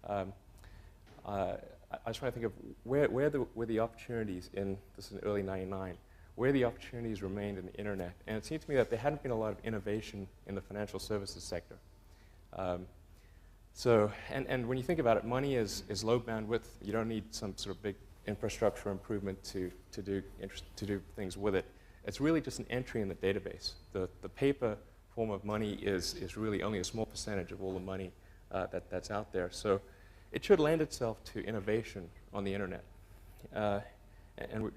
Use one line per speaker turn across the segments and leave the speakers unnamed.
Um, I was trying to think of where the opportunities this is in early '99, where the opportunities remained in the internet. And it seemed to me that there hadn't been a lot of innovation in the financial services sector. And when you think about it, money is low bandwidth. You don't need some sort of big infrastructure improvement to do things with it. It's really just an entry in the database. The paper form of money is really only a small percentage of all the money that's out there. So it should lend itself to innovation on the internet.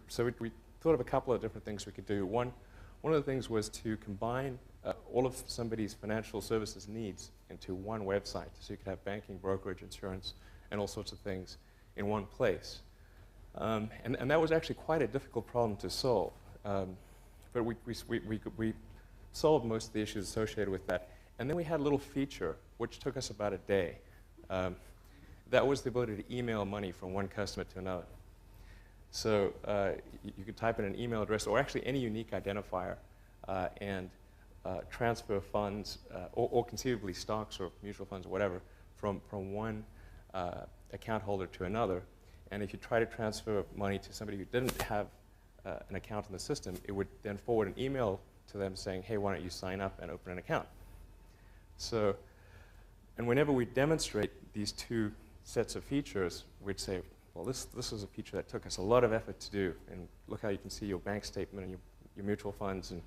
So we thought of a couple of different things we could do. One of the things was to combine all of somebody's financial services needs into one website. So you could have banking, brokerage, insurance, and all sorts of things in one place. And that was actually quite a difficult problem to solve. But we solved most of the issues associated with that. And then we had a little feature, which took us about a day. That was the ability to email money from one customer to another. So you could type in an email address, or actually any unique identifier, and transfer funds, or conceivably stocks or mutual funds or whatever, from one account holder to another. And if you try to transfer money to somebody who didn't have an account in the system, it would then forward an email to them saying, hey, why don't you sign up and open an account? So, and whenever we demonstrate these two sets of features, we'd say, well, this is a feature that took us a lot of effort to do, and look how you can see your bank statement and your mutual funds and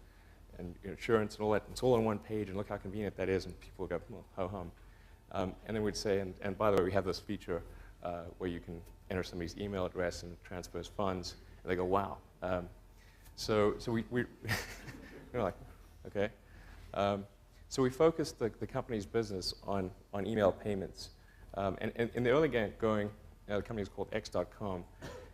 your insurance and all that. It's all on one page, and look how convenient that is, and people go, well, ho-hum. And then we'd say, and by the way, we have this feature where you can enter somebody's email address and transfers funds, and they go, wow. So we we're like, okay. So we focused the company's business on email payments. And in the early going, the company was called X.com.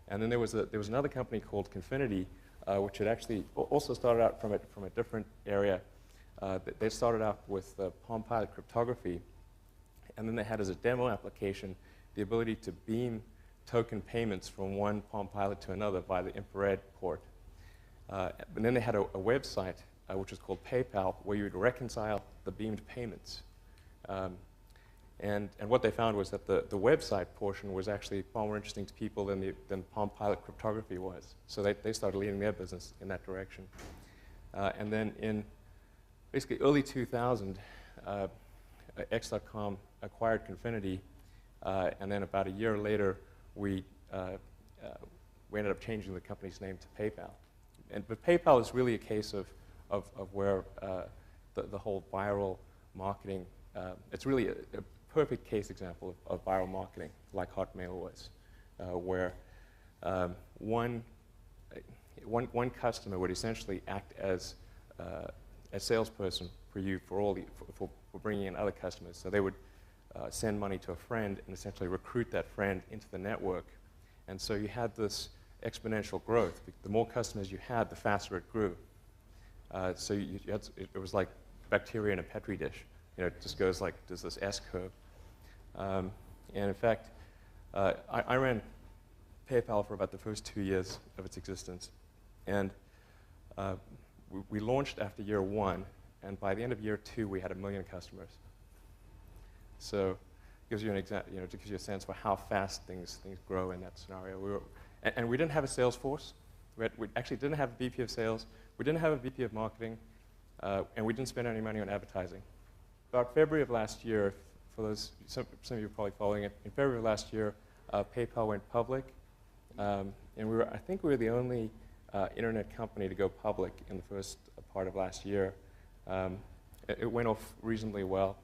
And then there was another company called Confinity, which had actually also started out from a different area. They started out with Palm Pilot cryptography. And then they had as a demo application the ability to beam token payments from one Palm Pilot to another via the infrared port. And then they had a website, which was called PayPal, where you would reconcile the beamed payments. And what they found was that the website portion was actually far more interesting to people than Palm Pilot cryptography was. So they started leading their business in that direction. And then in basically early 2000, X.com acquired Confinity, and then about a year later, we ended up changing the company's name to PayPal. But PayPal is really a case of where the whole viral marketing, it's really a perfect case example of viral marketing, like Hotmail was, where one customer would essentially act as a salesperson for you for bringing in other customers. So they would send money to a friend and essentially recruit that friend into the network. And so you had this exponential growth. The more customers you had, the faster it grew. So it was like bacteria in a petri dish. You know, it just goes like, does this S-curve. And in fact, I ran PayPal for about the first 2 years of its existence. And we launched after year 1, and by the end of year 2, we had 1 million customers. So it gives you an example, it gives you a sense for how fast things grow in that scenario. And we didn't have a sales force. We actually didn't have a VP of sales. We didn't have a VP of marketing. And we didn't spend any money on advertising. About February of last year, for those, some of you are probably following it, in February of last year, PayPal went public. And I think we were the only internet company to go public in the first part of last year. It went off reasonably well.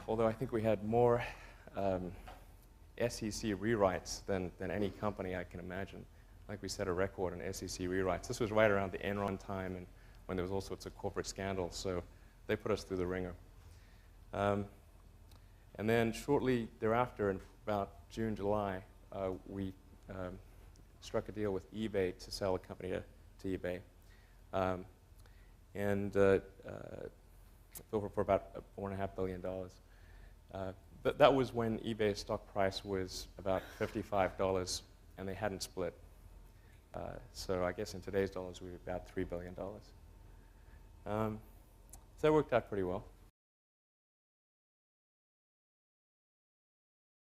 Although I think we had more SEC rewrites than any company I can imagine. I think we set a record on SEC rewrites. This was right around the Enron time and when there was all sorts of corporate scandals, so they put us through the ringer. And then shortly thereafter, in about June, July, we struck a deal with eBay to sell a company to eBay. For about $4.5 billion. But that was when eBay's stock price was about $55, and they hadn't split. So I guess in today's dollars, we were about $3 billion. So that worked out pretty well.